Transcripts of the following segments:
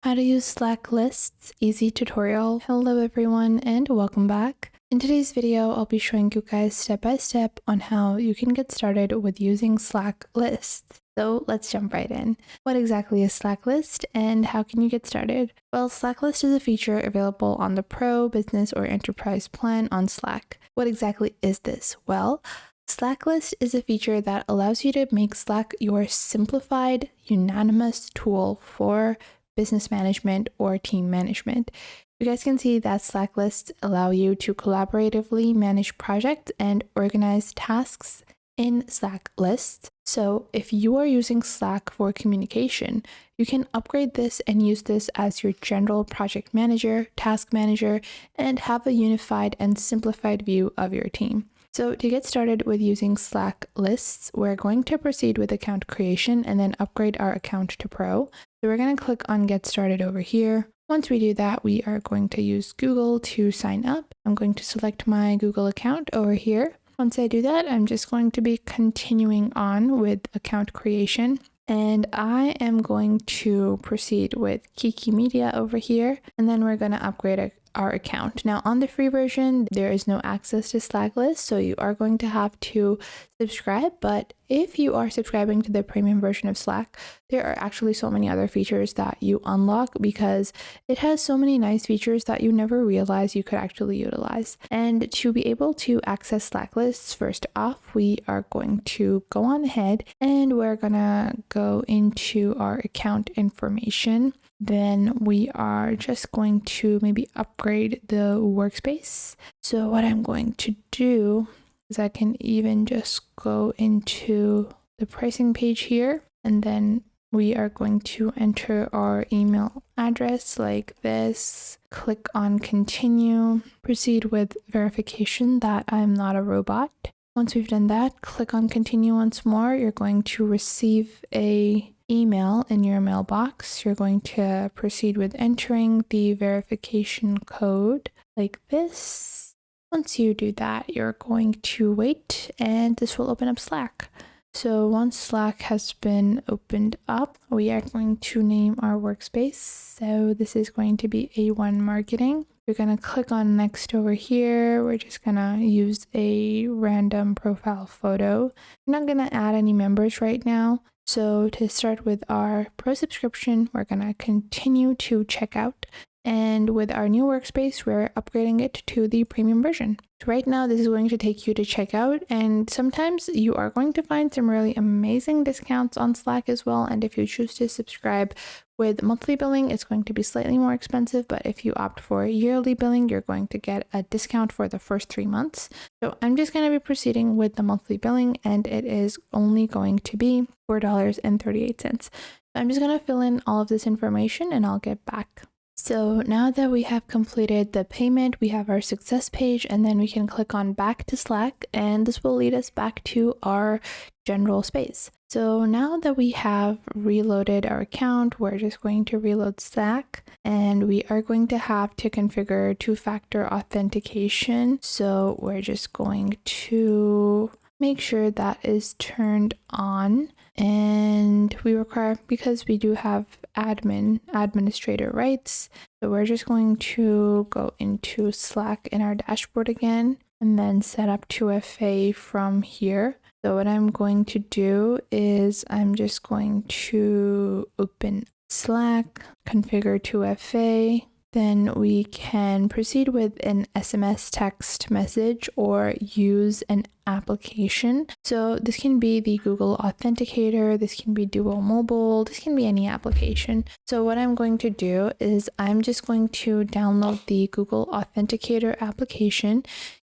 How to use Slack lists, easy tutorial. Hello everyone and welcome back. In today's video, I'll be showing you guys step by step on how you can get started with using Slack lists. So let's jump right in. What exactly is Slack list and how can you get started? Well, Slack list is a feature available on the Pro, Business, or Enterprise plan on Slack. What exactly is this? Well, Slack list is a feature that allows you to make Slack your simplified, unanimous tool for business management or team management. You guys can see that Slack lists allow you to collaboratively manage projects and organize tasks in Slack lists. So if you are using Slack for communication, you can upgrade this and use this as your general project manager, task manager, and have a unified and simplified view of your team. So to get started with using Slack lists, we're going to proceed with account creation and then upgrade our account to Pro. So we're going to click on Get Started over here. Once we do that, we are going to use Google to sign up. I'm going to select my Google account over here. Once I do that, I'm just going to be continuing on with account creation. And I am going to proceed with Kiki Media over here. And then we're going to upgrade our account. Now on the free version, there is no access to Slack list, so you are going to have to subscribe. But if you are subscribing to the premium version of Slack, there are actually so many other features that you unlock because it has so many nice features that you never realized you could actually utilize. And to be able to access Slack lists, first off, we are going to go on ahead and we're gonna go into our account information. Then we are just going to maybe upgrade the workspace. So what I'm going to do is I can even just go into the pricing page here, and then we are going to enter our email address like this, click on continue, proceed with verification that I'm not a robot. Once we've done that, click on continue once more. You're going to receive a email in your mailbox. You're going to proceed with entering the verification code like this. Once you do that, you're going to wait and this will open up Slack. So once Slack has been opened up, we are going to name our workspace. So this is going to be A1 Marketing. We're going to click on next over here. We're just going to use a random profile photo. I'm not going to add any members right now. So to start with our Pro subscription, we're going to continue to checkout. And with our new workspace, we're upgrading it to the premium version. So right now, this is going to take you to checkout, and sometimes you are going to find some really amazing discounts on Slack as well. And if you choose to subscribe with monthly billing, it's going to be slightly more expensive, but if you opt for yearly billing, you're going to get a discount for the first 3 months. So I'm just going to be proceeding with the monthly billing, and it is only going to be $4.38. I'm just going to fill in all of this information and I'll get back. So now that we have completed the payment, we have our success page, and then we can click on back to Slack, and this will lead us back to our general space. So now that we have reloaded our account, we're just going to reload Slack, and we are going to have to configure two-factor authentication. So we're just going to make sure that is turned on. And we require, because we do have administrator rights, so we're just going to go into Slack in our dashboard again and then set up 2FA from here. So what I'm going to do is I'm just going to open Slack, configure 2FA. Then we can proceed with an SMS text message or use an application. So this can be the Google Authenticator, this can be Duo Mobile, this can be any application. So what I'm going to do is I'm just going to download the Google Authenticator application.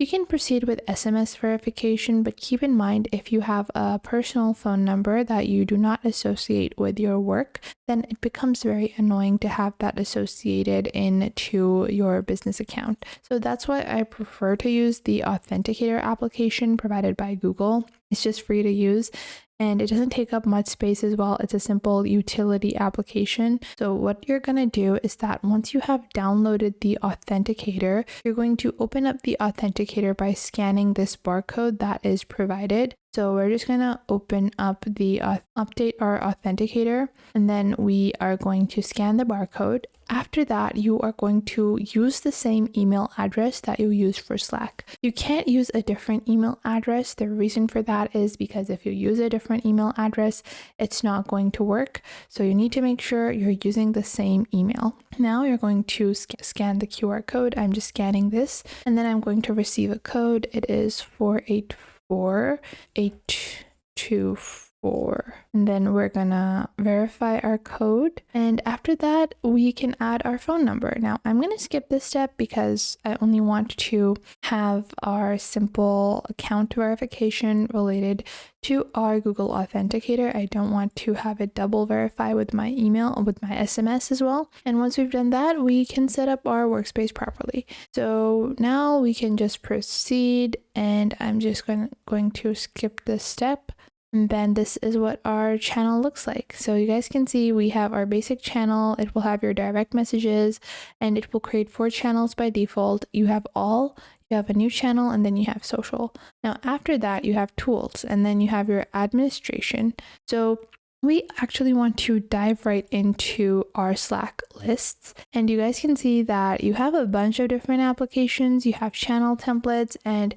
You can proceed with SMS verification, but keep in mind if you have a personal phone number that you do not associate with your work, then it becomes very annoying to have that associated into your business account. So that's why I prefer to use the Authenticator application provided by Google. It's just free to use and it doesn't take up much space as well. It's a simple utility application. So what you're going to do is that once you have downloaded the Authenticator, you're going to open up the Authenticator by scanning this barcode that is provided. So we're just gonna open up the update our authenticator, and then we are going to scan the barcode. After that, you are going to use the same email address that you use for Slack. You can't use a different email address. The reason for that is because if you use a different email address, it's not going to work. So you need to make sure you're using the same email. Now you're going to scan the QR code. I'm just scanning this, and then I'm going to receive a code. It is 484824. And then we're gonna verify our code, and after that we can add our phone number. Now I'm gonna skip this step because I only want to have our simple account verification related to our Google Authenticator. I don't want to have it double verify with my email or with my SMS as well. And once we've done that, we can set up our workspace properly. So now we can just proceed, and I'm just going to skip this step. And then this is what our channel looks like. So you guys can see we have our basic channel. It will have your direct messages, and it will create 4 channels by default. You have all, you have a new channel, and then you have social. Now after that you have tools, and then you have your administration. So we actually want to dive right into our Slack lists, and you guys can see that you have a bunch of different applications. You have channel templates, and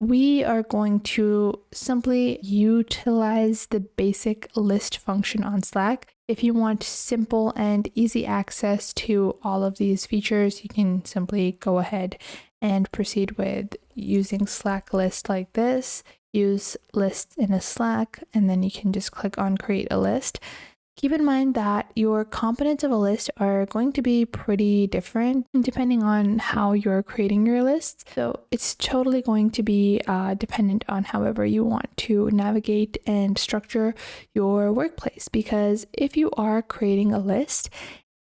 we are going to simply utilize the basic list function on Slack. If you want simple and easy access to all of these features, you can simply go ahead and proceed with using Slack list like this. Use lists in a Slack, and then you can just click on create a list. Keep in mind that your components of a list are going to be pretty different depending on how you're creating your lists. So it's totally going to be dependent on however you want to navigate and structure your workplace. Because if you are creating a list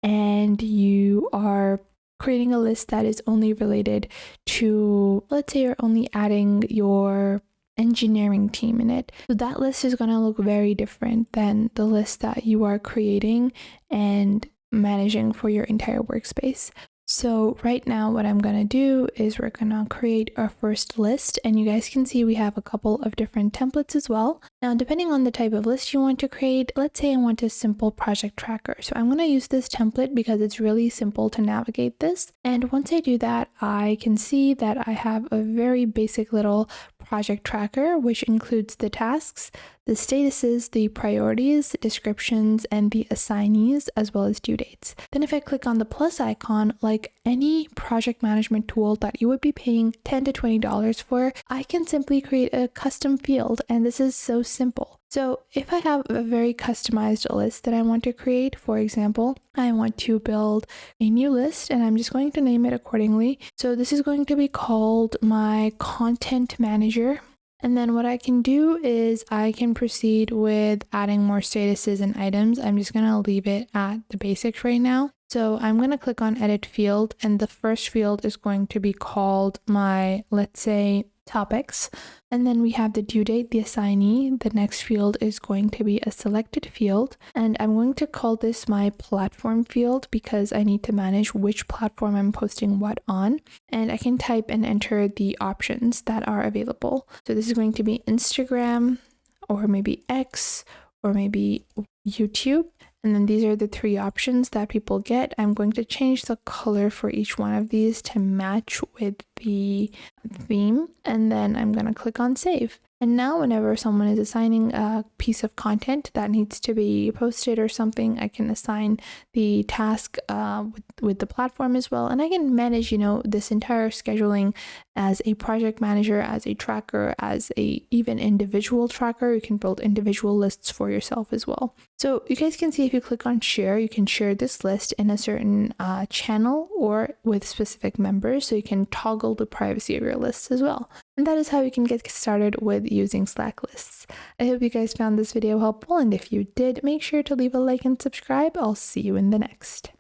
and you are creating a list that is only related to, let's say you're only adding your engineering team in it, so that list is going to look very different than the list that you are creating and managing for your entire workspace. So right now what I'm going to do is we're going to create our first list, and you guys can see we have a couple of different templates as well. Now depending on the type of list you want to create, let's say I want a simple project tracker. So I'm going to use this template because it's really simple to navigate this. And once I do that, I can see that I have a very basic little project tracker, which includes the tasks, the statuses, the priorities, descriptions, and the assignees, as well as due dates. Then if I click on the plus icon, like any project management tool that you would be paying $10 to $20 for, I can simply create a custom field, and this is so simple. So if I have a very customized list that I want to create, for example, I want to build a new list, and I'm just going to name it accordingly. So this is going to be called my content manager. And then what I can do is I can proceed with adding more statuses and items. I'm just going to leave it at the basics right now. So I'm going to click on edit field, and the first field is going to be called my, let's say, topics. And then we have the due date, the assignee. The next field is going to be a selected field, and I'm going to call this my platform field because I need to manage which platform I'm posting what on. And I can type and enter the options that are available. So this is going to be Instagram, or maybe X, or maybe YouTube. And then these are the 3 options that people get. I'm going to change the color for each one of these to match with the theme. And then I'm going to click on save. And now whenever someone is assigning a piece of content that needs to be posted or something, I can assign the task with the platform as well. And I can manage, this entire scheduling as a project manager, as a tracker, as a even individual tracker. You can build individual lists for yourself as well. So you guys can see if you click on share, you can share this list in a certain channel or with specific members. So you can toggle the privacy of your lists as well. And that is how you can get started with using Slack lists. I hope you guys found this video helpful, and if you did, make sure to leave a like and subscribe. I'll see you in the next.